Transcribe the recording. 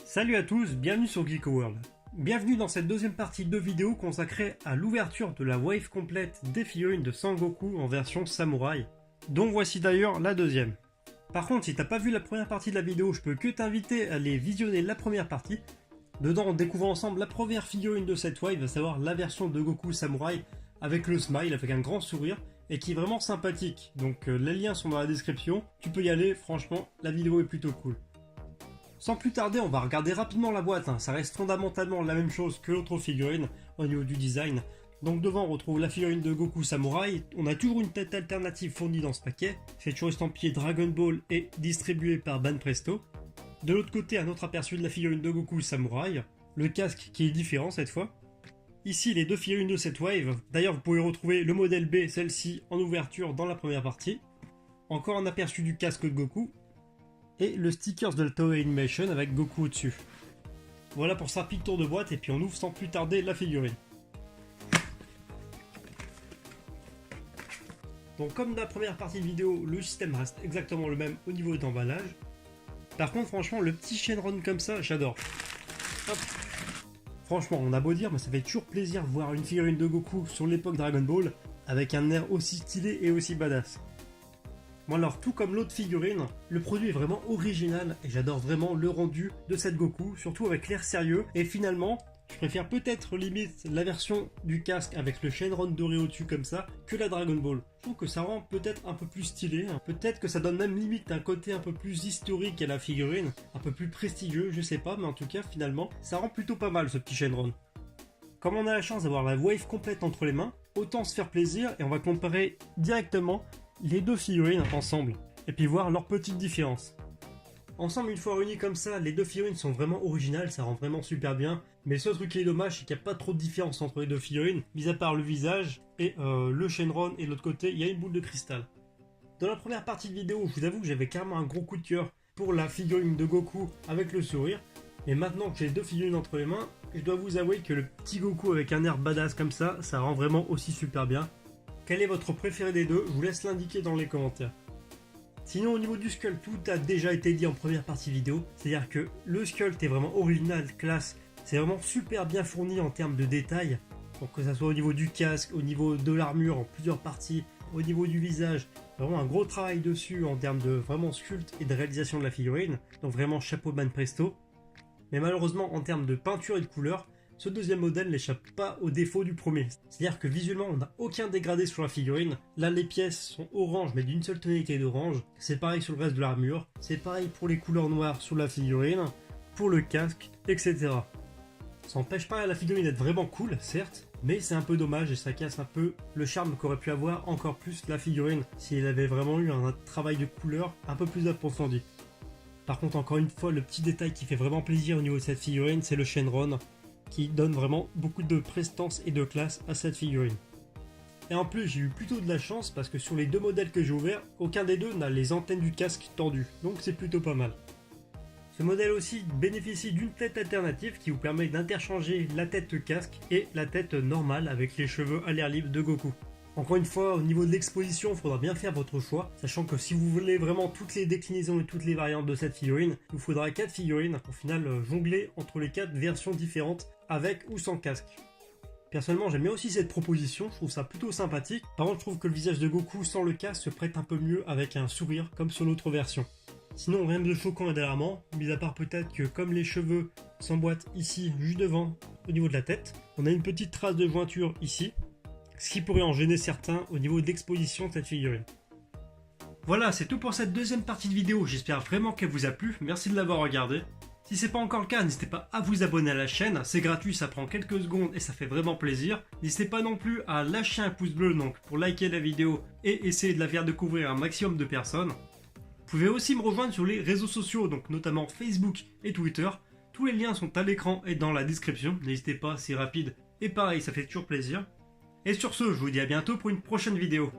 Salut à tous, bienvenue sur Geek World. Bienvenue dans cette deuxième partie de vidéo consacrée à l'ouverture de la wave complète des figurines de Sangoku en version samouraï, dont voici d'ailleurs la deuxième. Par contre, si t'as pas vu la première partie de la vidéo, je peux que t'inviter à aller visionner la première partie. Dedans, on découvre ensemble la première figurine de cette wave, à savoir la version de Goku samouraï avec le smile, avec un grand sourire, et qui est vraiment sympathique. Donc les liens sont dans la description, tu peux y aller, franchement, la vidéo est plutôt cool. Sans plus tarder, on va regarder rapidement la boîte, ça reste fondamentalement la même chose que l'autre figurine au niveau du design. Donc devant on retrouve la figurine de Goku Samouraï, on a toujours une tête alternative fournie dans ce paquet, c'est toujours estampillé Dragon Ball et distribué par Banpresto. De l'autre côté, un autre aperçu de la figurine de Goku Samouraï, le casque qui est différent cette fois. Ici les deux figurines de cette wave, d'ailleurs vous pouvez retrouver le modèle B, celle-ci en ouverture dans la première partie. Encore un aperçu du casque de Goku. Et le stickers de la Toei Animation avec Goku au-dessus. Voilà pour ce rapide tour de boîte et puis on ouvre sans plus tarder la figurine. Donc comme dans la première partie de vidéo, le système reste exactement le même au niveau d'emballage. Par contre franchement le petit Shenron comme ça, j'adore. Franchement on a beau dire mais ça fait toujours plaisir de voir une figurine de Goku sur l'époque Dragon Ball avec un air aussi stylé et aussi badass. Bon alors, tout comme l'autre figurine, le produit est vraiment original et j'adore vraiment le rendu de cette Goku, surtout avec l'air sérieux. Et finalement, je préfère peut-être limite la version du casque avec le Shenron doré au-dessus comme ça que la Dragon Ball. Je trouve que ça rend peut-être un peu plus stylé, peut-être que ça donne même limite un côté un peu plus historique à la figurine, un peu plus prestigieux, je sais pas, mais en tout cas finalement, ça rend plutôt pas mal ce petit Shenron. Comme on a la chance d'avoir la wave complète entre les mains, autant se faire plaisir et on va comparer directement les deux figurines ensemble, et puis voir leurs petites différences. Ensemble, une fois réunis comme ça, les deux figurines sont vraiment originales, ça rend vraiment super bien, mais le seul truc qui est dommage, c'est qu'il n'y a pas trop de différence entre les deux figurines, mis à part le visage et le Shenron, et de l'autre côté, il y a une boule de cristal. Dans la première partie de vidéo, je vous avoue que j'avais carrément un gros coup de cœur pour la figurine de Goku avec le sourire, mais maintenant que j'ai les deux figurines entre les mains, je dois vous avouer que le petit Goku avec un air badass comme ça rend vraiment aussi super bien. Quel est votre préféré des deux? Je vous laisse l'indiquer dans les commentaires. Sinon au niveau du sculpt, tout a déjà été dit en première partie vidéo, c'est-à-dire que le sculpt est vraiment original, classe, c'est vraiment super bien fourni en termes de détails, donc que ça soit au niveau du casque, au niveau de l'armure en plusieurs parties, au niveau du visage, vraiment un gros travail dessus en termes de vraiment sculpt et de réalisation de la figurine, donc vraiment chapeau de Banpresto. Mais malheureusement en termes de peinture et de couleur, ce deuxième modèle n'échappe pas aux défauts du premier. C'est-à-dire que visuellement on n'a aucun dégradé sur la figurine. Là les pièces sont orange mais d'une seule tonalité d'orange. C'est pareil sur le reste de l'armure. C'est pareil pour les couleurs noires sur la figurine, pour le casque, etc. Ça n'empêche pas la figurine d'être vraiment cool, certes, mais c'est un peu dommage et ça casse un peu le charme qu'aurait pu avoir encore plus la figurine si elle avait vraiment eu un travail de couleur un peu plus approfondi. Par contre encore une fois, le petit détail qui fait vraiment plaisir au niveau de cette figurine, c'est le Shenron, qui donne vraiment beaucoup de prestance et de classe à cette figurine. Et en plus j'ai eu plutôt de la chance parce que sur les deux modèles que j'ai ouverts, aucun des deux n'a les antennes du casque tendues, donc c'est plutôt pas mal. Ce modèle aussi bénéficie d'une tête alternative qui vous permet d'interchanger la tête casque et la tête normale avec les cheveux à l'air libre de Goku. Encore une fois, au niveau de l'exposition, il faudra bien faire votre choix, sachant que si vous voulez vraiment toutes les déclinaisons et toutes les variantes de cette figurine, il vous faudra 4 figurines, au final jongler entre les 4 versions différentes, avec ou sans casque. Personnellement, j'aime bien aussi cette proposition, je trouve ça plutôt sympathique. Par contre, je trouve que le visage de Goku sans le casque se prête un peu mieux avec un sourire, comme sur l'autre version. Sinon, rien de choquant et d'alarmant, mis à part peut-être que comme les cheveux s'emboîtent ici, juste devant, au niveau de la tête, on a une petite trace de jointure ici, ce qui pourrait en gêner certains au niveau de l'exposition de cette figurine. Voilà, c'est tout pour cette deuxième partie de vidéo, j'espère vraiment qu'elle vous a plu, merci de l'avoir regardé. Si c'est pas encore le cas, n'hésitez pas à vous abonner à la chaîne, c'est gratuit, ça prend quelques secondes et ça fait vraiment plaisir. N'hésitez pas non plus à lâcher un pouce bleu donc pour liker la vidéo et essayer de la faire découvrir à un maximum de personnes. Vous pouvez aussi me rejoindre sur les réseaux sociaux, donc notamment Facebook et Twitter. Tous les liens sont à l'écran et dans la description, n'hésitez pas, c'est rapide et pareil, ça fait toujours plaisir. Et sur ce, je vous dis à bientôt pour une prochaine vidéo.